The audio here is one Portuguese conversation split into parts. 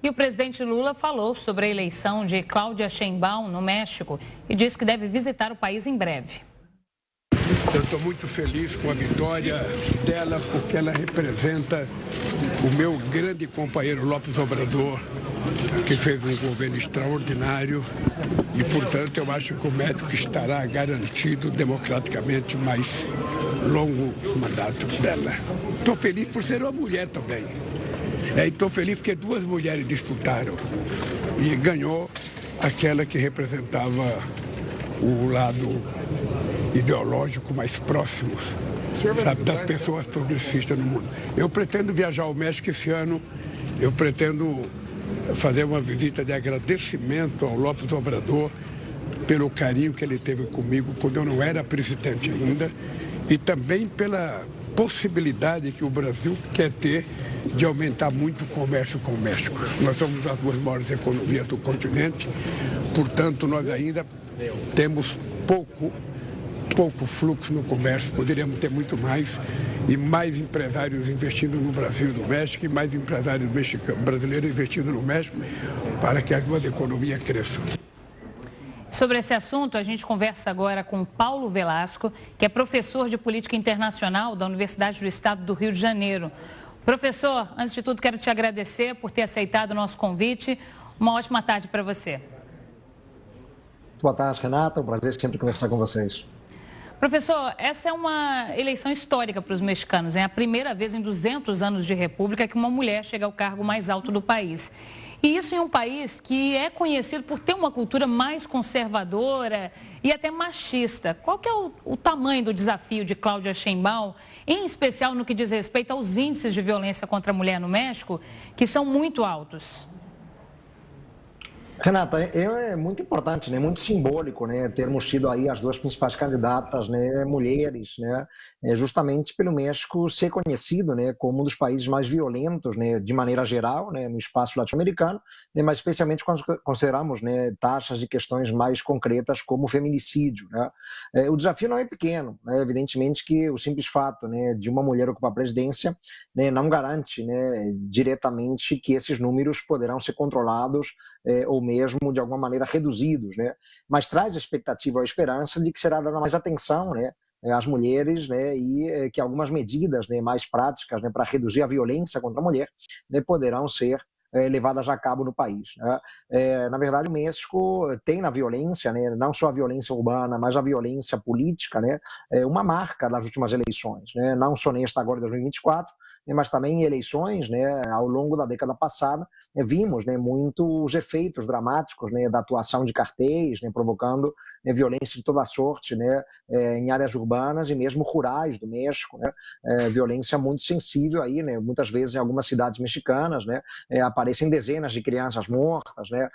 E o presidente Lula falou sobre a eleição de Cláudia Sheinbaum no México e disse que deve visitar o país em breve. Eu estou muito feliz com a vitória dela, porque ela representa o meu grande companheiro López Obrador, que fez um governo extraordinário e, portanto, eu acho que o México estará garantido democraticamente mais longo mandato dela. Estou feliz por ser uma mulher também. E estou feliz porque duas mulheres disputaram e ganhou aquela que representava o lado ideológico mais próximo, sabe, das pessoas progressistas no mundo. Eu pretendo viajar ao México esse ano, eu pretendo fazer uma visita de agradecimento ao López Obrador pelo carinho que ele teve comigo quando eu não era presidente ainda e também pela possibilidade que o Brasil quer ter de aumentar muito o comércio com o México. Nós somos as duas maiores economias do continente, portanto, nós ainda temos pouco fluxo no comércio, poderíamos ter muito mais e mais empresários investindo no Brasil e no México e mais empresários brasileiros investindo no México para que as duas economias cresçam. Sobre esse assunto, a gente conversa agora com Paulo Velasco, que é professor de Política Internacional da Universidade do Estado do Rio de Janeiro. Professor, antes de tudo, quero te agradecer por ter aceitado o nosso convite. Uma ótima tarde para você. Boa tarde, Renata. É um prazer sempre conversar com vocês. Professor, essa é uma eleição histórica para os mexicanos. É a primeira vez em 200 anos de república que uma mulher chega ao cargo mais alto do país. E isso em um país que é conhecido por ter uma cultura mais conservadora e até machista. Qual que é o tamanho do desafio de Cláudia Sheinbaum, em especial no que diz respeito aos índices de violência contra a mulher no México, que são muito altos? Renata, é muito importante, né? Muito simbólico, né? Termos tido aí as duas principais candidatas, né? Mulheres, né? Justamente pelo México ser conhecido, né? Como um dos países mais violentos, né? De maneira geral, né? No espaço latino-americano, né? Mas especialmente quando consideramos, né? Taxas de questões mais concretas como o feminicídio, né? O desafio não é pequeno, né? Evidentemente que o simples fato, né? De uma mulher ocupar a presidência, né? Não garante, né? Diretamente que esses números poderão ser controlados ou mesmo de alguma maneira reduzidos, né? Mas traz a expectativa ou a esperança de que será dada mais atenção, né, às mulheres, né, e que algumas medidas, né, mais práticas, né, para reduzir a violência contra a mulher, né, poderão ser levadas a cabo no país, né? Na verdade, o México tem na violência, né, não só a violência urbana, mas a violência política, né, uma marca das últimas eleições, né, não só nesta agora de 2024, mas também em eleições, né, ao longo da década passada, vimos, né, muitos efeitos dramáticos, né, da atuação de cartéis, né, provocando violência de toda sorte, né, em áreas urbanas e mesmo rurais do México, né, violência muito sensível aí, né, muitas vezes em algumas cidades mexicanas, né, aparecem dezenas de crianças mortas, né,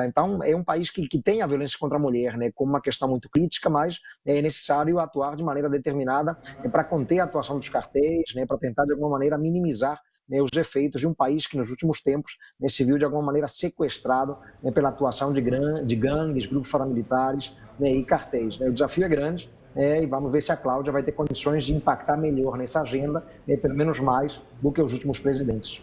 então é um país que tem a violência contra a mulher, né, como uma questão muito crítica, mas é necessário atuar de maneira determinada para conter a atuação dos cartéis, né, para tentar de alguma maneira minimizar, né, os efeitos de um país que nos últimos tempos, né, se viu de alguma maneira sequestrado, né, pela atuação de gangues, grupos paramilitares, né, e cartéis, né. O desafio é grande, e vamos ver se a Cláudia vai ter condições de impactar melhor nessa agenda, né, pelo menos mais do que os últimos presidentes.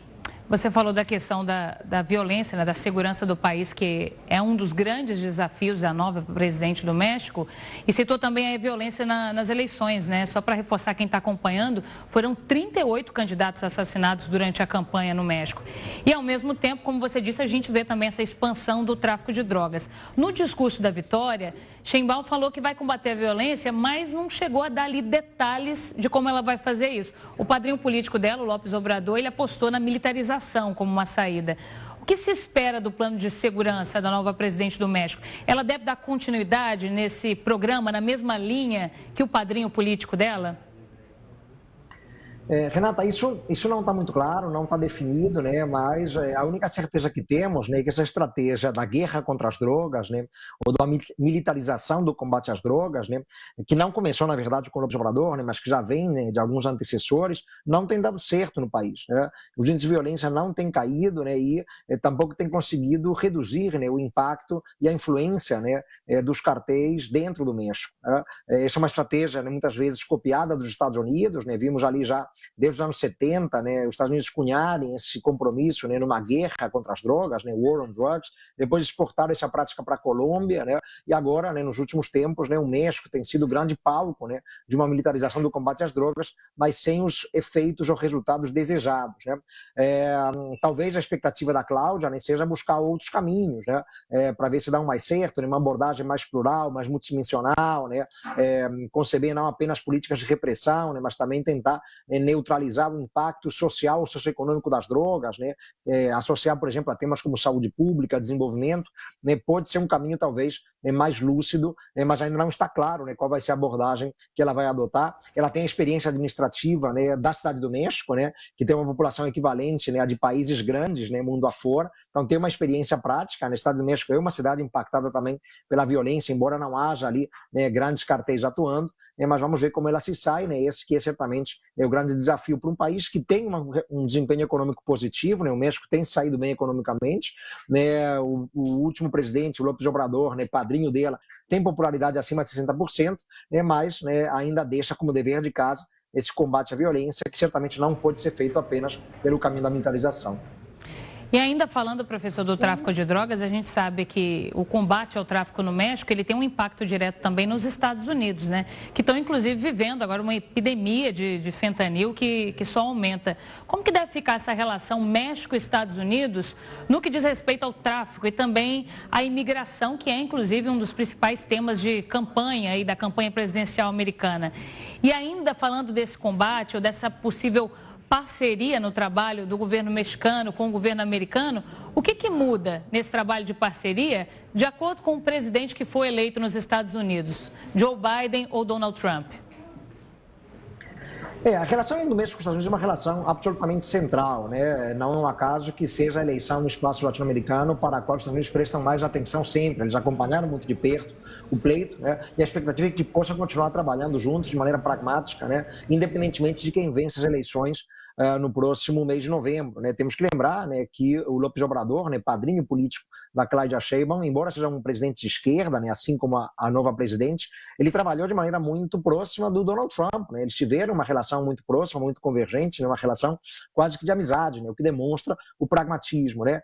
Você falou da questão da violência, né, da segurança do país, que é um dos grandes desafios da nova presidente do México, e citou também a violência nas eleições, né? Só para reforçar quem está acompanhando, foram 38 candidatos assassinados durante a campanha no México. E, ao mesmo tempo, como você disse, a gente vê também essa expansão do tráfico de drogas. No discurso da vitória, Sheinbaum falou que vai combater a violência, mas não chegou a dar ali detalhes de como ela vai fazer isso. O padrinho político dela, o López Obrador, ele apostou na militarização como uma saída. O que se espera do plano de segurança da nova presidente do México? Ela deve dar continuidade nesse programa, na mesma linha que o padrinho político dela? Renata, isso não está muito claro, não está definido, né? Mas a única certeza que temos, né, é que essa estratégia da guerra contra as drogas, né, ou da militarização do combate às drogas, né, que não começou, na verdade, com o López Obrador, né, mas que já vem, né, de alguns antecessores, não tem dado certo no país, né? Os índices de violência não têm caído, né, e tampouco tem conseguido reduzir, né, o impacto e a influência, né, dos cartéis dentro do México, né? Essa é uma estratégia, né, muitas vezes copiada dos Estados Unidos, né? Vimos ali já desde os anos 70, né, os Estados Unidos cunharem esse compromisso, né, numa guerra contra as drogas, né, War on Drugs, depois exportaram essa prática para a Colômbia, né, e agora, né, nos últimos tempos, né, o México tem sido o grande palco, né, de uma militarização do combate às drogas, mas sem os efeitos ou resultados desejados, né. Talvez a expectativa da Cláudia, né, seja buscar outros caminhos, né, para ver se dá um mais certo, né, uma abordagem mais plural, mais multidimensional, né, conceber não apenas políticas de repressão, né, mas também tentar neutralizar o impacto social ou socioeconômico das drogas, né, associar, por exemplo, a temas como saúde pública, desenvolvimento, né, pode ser um caminho talvez mais lúcido, mas ainda não está claro, né, qual vai ser a abordagem que ela vai adotar. Ela tem a experiência administrativa, né, da Cidade do México, né, que tem uma população equivalente, né, a de países grandes, né, mundo afora, então tem uma experiência prática. A Cidade do México é uma cidade impactada também pela violência, embora não haja ali, né, grandes cartéis atuando, mas vamos ver como ela se sai, né? Esse que é certamente o grande desafio para um país que tem um desempenho econômico positivo, né? O México tem saído bem economicamente, né? O último presidente, o López Obrador, né, padrinho dela, tem popularidade acima de 60%, né, mas, né, ainda deixa como dever de casa esse combate à violência, que certamente não pode ser feito apenas pelo caminho da militarização. E ainda falando, professor, do tráfico de drogas, a gente sabe que o combate ao tráfico no México, ele tem um impacto direto também nos Estados Unidos, né? Que estão, inclusive, vivendo agora uma epidemia de fentanil que só aumenta. Como que deve ficar essa relação México-Estados Unidos no que diz respeito ao tráfico e também à imigração, que é, inclusive, um dos principais temas de campanha aí da campanha presidencial americana? E ainda falando desse combate ou dessa possível parceria no trabalho do governo mexicano com o governo americano, o que muda nesse trabalho de parceria de acordo com o presidente que foi eleito nos Estados Unidos, Joe Biden ou Donald Trump? A relação do México com os Estados Unidos é uma relação absolutamente central, né? Não é um acaso que seja a eleição no espaço latino-americano para a qual os Estados Unidos prestam mais atenção sempre. Eles acompanharam muito de perto o pleito, né? E a expectativa é que possam continuar trabalhando juntos de maneira pragmática, né? Independentemente de quem vence as eleições no próximo mês de novembro, né? Temos que lembrar, né, que o López Obrador, né, padrinho político da Claudia Sheinbaum, embora seja um presidente de esquerda, né, assim como a nova presidente, ele trabalhou de maneira muito próxima do Donald Trump, né? Eles tiveram uma relação muito próxima, muito convergente, né, uma relação quase que de amizade, né, o que demonstra o pragmatismo, né?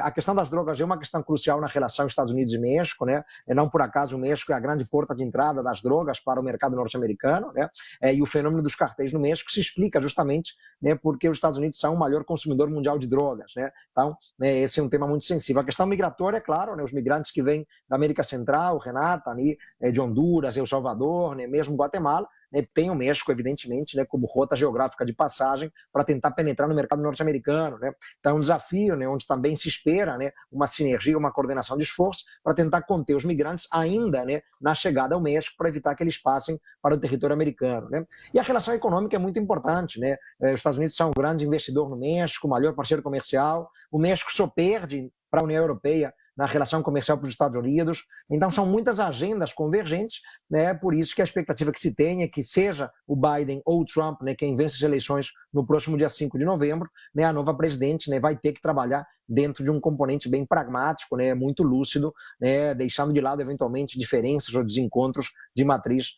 A questão das drogas é uma questão crucial na relação Estados Unidos e México, né? Não por acaso o México é a grande porta de entrada das drogas para o mercado norte-americano, né? E o fenômeno dos cartéis no México se explica justamente, né, porque os Estados Unidos são o maior consumidor mundial de drogas, né? Então, né, esse é um tema muito sensível. A questão migratória, é claro, né, os migrantes que vêm da América Central, Renata, ali, de Honduras, El Salvador, né, mesmo Guatemala, né, tem o México, evidentemente, né, como rota geográfica de passagem para tentar penetrar no mercado norte-americano, né? Então, é um desafio, né, onde também se espera, né, uma sinergia, uma coordenação de esforços para tentar conter os migrantes ainda, né, na chegada ao México, para evitar que eles passem para o território americano, né? E a relação econômica é muito importante, né? Os Estados Unidos são um grande investidor no México, o maior parceiro comercial. O México só perde para a União Europeia na relação comercial para os Estados Unidos. Então, são muitas agendas convergentes, né? Por isso que a expectativa que se tem é que seja o Biden ou o Trump, né, quem vence as eleições no próximo dia 5 de novembro, né, a nova presidente, né, vai ter que trabalhar dentro de um componente bem pragmático, né, muito lúcido, né, deixando de lado, eventualmente, diferenças ou desencontros de matriz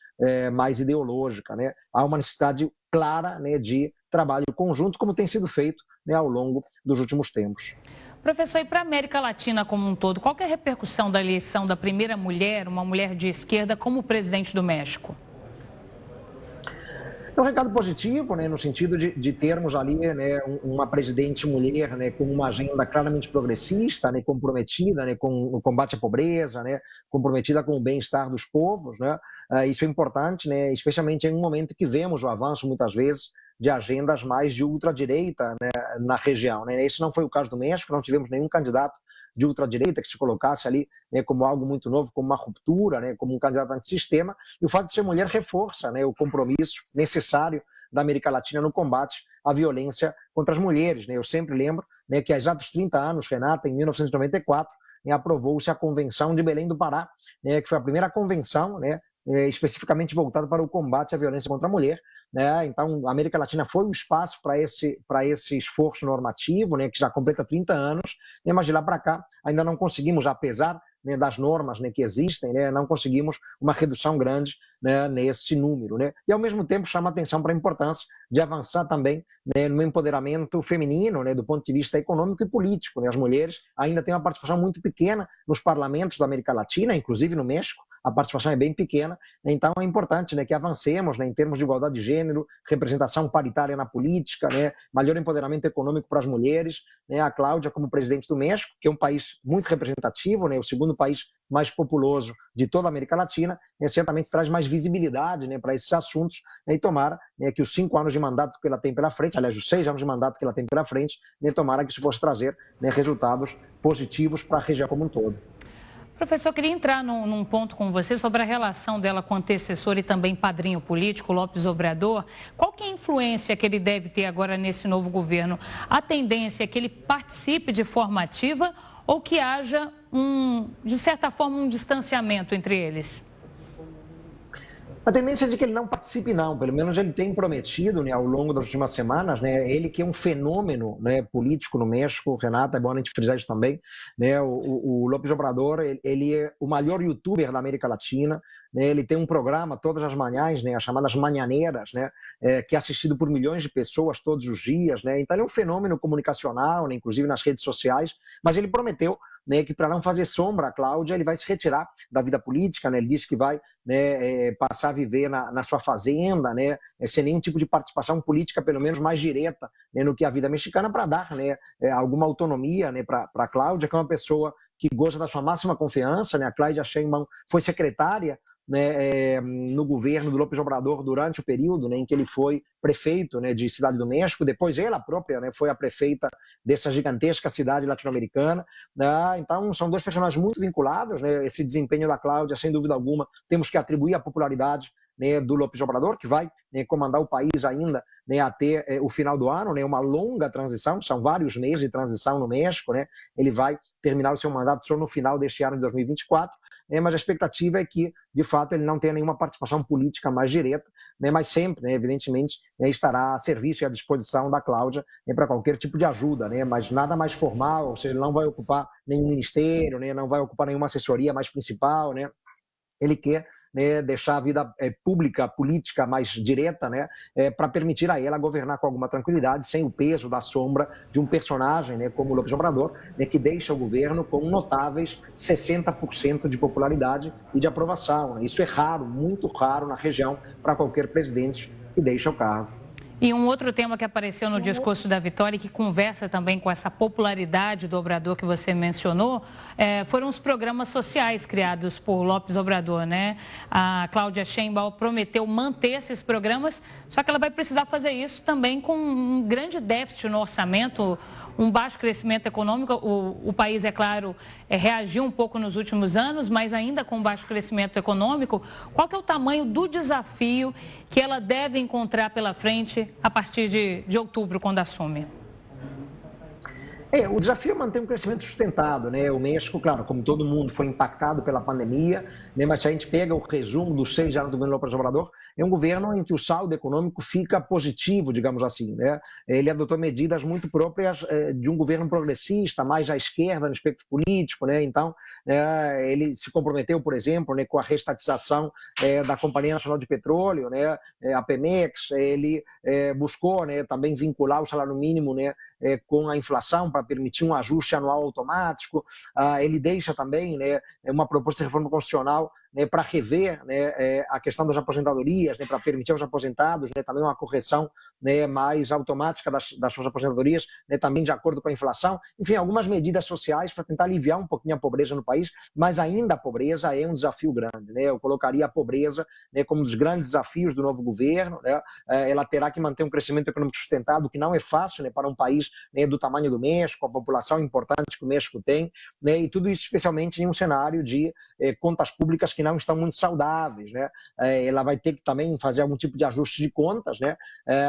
mais ideológica, né? Há uma necessidade clara, né, de trabalho conjunto, como tem sido feito, né, ao longo dos últimos tempos. Professor, e para a América Latina como um todo, qual que é a repercussão da eleição da primeira mulher, uma mulher de esquerda, como presidente do México? É um recado positivo, né, no sentido de termos ali, né, uma presidente mulher, né, com uma agenda claramente progressista, né, comprometida, né, com o combate à pobreza, né, comprometida com o bem-estar dos povos, né? Isso é importante, né, especialmente em um momento que vemos o avanço, muitas vezes, de agendas mais de ultradireita, né, na região, né? Esse não foi o caso do México, não tivemos nenhum candidato de ultradireita que se colocasse ali, né, como algo muito novo, como uma ruptura, né, como um candidato antissistema, e o fato de ser mulher reforça, né, o compromisso necessário da América Latina no combate à violência contra as mulheres, né? Eu sempre lembro, né, que há exatos 30 anos, Renata, em 1994, aprovou-se a Convenção de Belém do Pará, né, que foi a primeira convenção, né, especificamente voltado para o combate à violência contra a mulher, né? Então, a América Latina foi um espaço para esse esforço normativo, né, que já completa 30 anos, né, mas de lá para cá ainda não conseguimos, apesar, né, das normas, né, que existem, né, não conseguimos uma redução grande, né, nesse número, né? E, ao mesmo tempo, chama atenção para a importância de avançar também, né, no empoderamento feminino, né, do ponto de vista econômico e político, né? As mulheres ainda têm uma participação muito pequena nos parlamentos da América Latina, inclusive no México, a participação é bem pequena, então é importante, né, que avancemos, né, em termos de igualdade de gênero, representação paritária na política, né, maior empoderamento econômico para as mulheres, né? A Cláudia, como presidente do México, que é um país muito representativo, né, o segundo país mais populoso de toda a América Latina, né, certamente traz mais visibilidade, né, para esses assuntos, né, e tomara, né, que os 5 anos de mandato que ela tem pela frente, aliás, os 6 anos de mandato que ela tem pela frente, né, tomara que isso possa trazer, né, resultados positivos para a região como um todo. Professor, eu queria entrar num ponto com você sobre a relação dela com o antecessor e também padrinho político, López Obrador. Qual que é a influência que ele deve ter agora nesse novo governo? A tendência é que ele participe de forma ativa ou que haja, de certa forma, um distanciamento entre eles? A tendência é de que ele não participe, não. Pelo menos ele tem prometido, né, ao longo das últimas semanas, né, ele que é um fenômeno, né, político no México, Renata, é bom a gente frisar isso também, né, o López Obrador, ele é o maior youtuber da América Latina, né, ele tem um programa todas as manhãs, né, as chamadas manhãneiras, né, que é assistido por milhões de pessoas todos os dias, né, então ele é um fenômeno comunicacional, né, inclusive nas redes sociais, mas ele prometeu, né, que para não fazer sombra a Cláudia, ele vai se retirar da vida política, né, ele disse que vai, né, passar a viver na sua fazenda, né, sem nenhum tipo de participação política, pelo menos mais direta, né, no que a vida mexicana, para dar, né, alguma autonomia, né, para a Cláudia, que é uma pessoa que gosta da sua máxima confiança, né, a Cláudia Sheinbaum foi secretária, né, no governo do López Obrador durante o período, né, em que ele foi prefeito, né, de Cidade do México, depois ela própria, né, foi a prefeita dessa gigantesca cidade latino-americana, né, então são dois personagens muito vinculados, né, esse desempenho da Cláudia, sem dúvida alguma, temos que atribuir a popularidade, né, do López Obrador, que vai, né, comandar o país ainda, né, até o final do ano, né, uma longa transição, são vários meses de transição no México, né, ele vai terminar o seu mandato só no final deste ano de 2024, mas a expectativa é que, de fato, ele não tenha nenhuma participação política mais direta, né, mas sempre, né, evidentemente, estará a serviço e à disposição da Cláudia, né, para qualquer tipo de ajuda, né, mas nada mais formal, ou seja, ele não vai ocupar nenhum ministério, né, não vai ocupar nenhuma assessoria mais principal, né, ele quer, né, deixar a vida pública, política mais direta, né, para permitir a ela governar com alguma tranquilidade, sem o peso da sombra de um personagem, né, como o López Obrador, né, que deixa o governo com notáveis 60% de popularidade e de aprovação, né? Isso é raro, muito raro na região para qualquer presidente que deixa o cargo. E um outro tema que apareceu no discurso da vitória e que conversa também com essa popularidade do Obrador que você mencionou, foram os programas sociais criados por López Obrador, né? A Cláudia Sheinbaum prometeu manter esses programas, só que ela vai precisar fazer isso também com um grande déficit no orçamento, um baixo crescimento econômico. O país, é claro, reagiu um pouco nos últimos anos, mas ainda com baixo crescimento econômico. Qual que é o tamanho do desafio que ela deve encontrar pela frente a partir de outubro, quando assume? O desafio é manter um crescimento sustentado, né? O México, claro, como todo mundo, foi impactado pela pandemia, né? Mas se a gente pega o resumo dos 6 anos do governo López Obrador, é um governo em que o saldo econômico fica positivo, digamos assim, né? Ele adotou medidas muito próprias de um governo progressista, mais à esquerda no espectro político, né? Então, ele se comprometeu, por exemplo, né, com a reestatização da Companhia Nacional de Petróleo, né? A Pemex, ele buscou, né, também vincular o salário mínimo, né, com a inflação para permitir um ajuste anual automático. Ele deixa também, né, uma proposta de reforma constitucional, né, para rever, né, a questão das aposentadorias, né, para permitir aos aposentados, né, também uma correção, né, mais automática das suas aposentadorias, né, também de acordo com a inflação. Enfim, algumas medidas sociais para tentar aliviar um pouquinho a pobreza no país, mas ainda a pobreza é um desafio grande, né? Eu colocaria a pobreza, né, como um dos grandes desafios do novo governo, né? Ela terá que manter um crescimento econômico sustentado, que não é fácil, né, para um país, né, do tamanho do México, a população importante que o México tem, né, e tudo isso especialmente em um cenário de contas públicas que não estão muito saudáveis, né? Ela vai ter que também fazer algum tipo de ajuste de contas, né?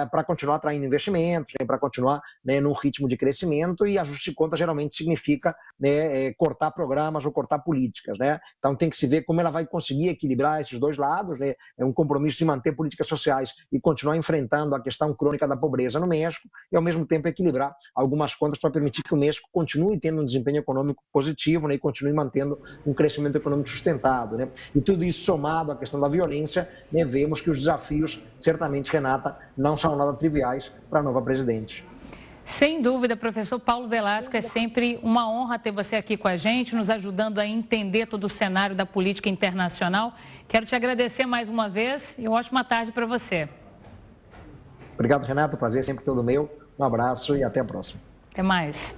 Para continuar atraindo investimentos, né? Para continuar, né, num ritmo de crescimento, e ajuste de contas geralmente significa, né, cortar programas ou cortar políticas, né? Então tem que se ver como ela vai conseguir equilibrar esses dois lados, né? É um compromisso de manter políticas sociais e continuar enfrentando a questão crônica da pobreza no México, e ao mesmo tempo equilibrar algumas contas para permitir que o México continue tendo um desempenho econômico positivo, né, e continue mantendo um crescimento econômico sustentado, né? E tudo isso somado à questão da violência, né, vemos que os desafios, certamente, Renata, não são nada triviais para a nova presidente. Sem dúvida, professor Paulo Velasco, é sempre uma honra ter você aqui com a gente, nos ajudando a entender todo o cenário da política internacional. Quero te agradecer mais uma vez e uma ótima tarde para você. Obrigado, Renato. O prazer é sempre todo meu. Um abraço e até a próxima. Até mais.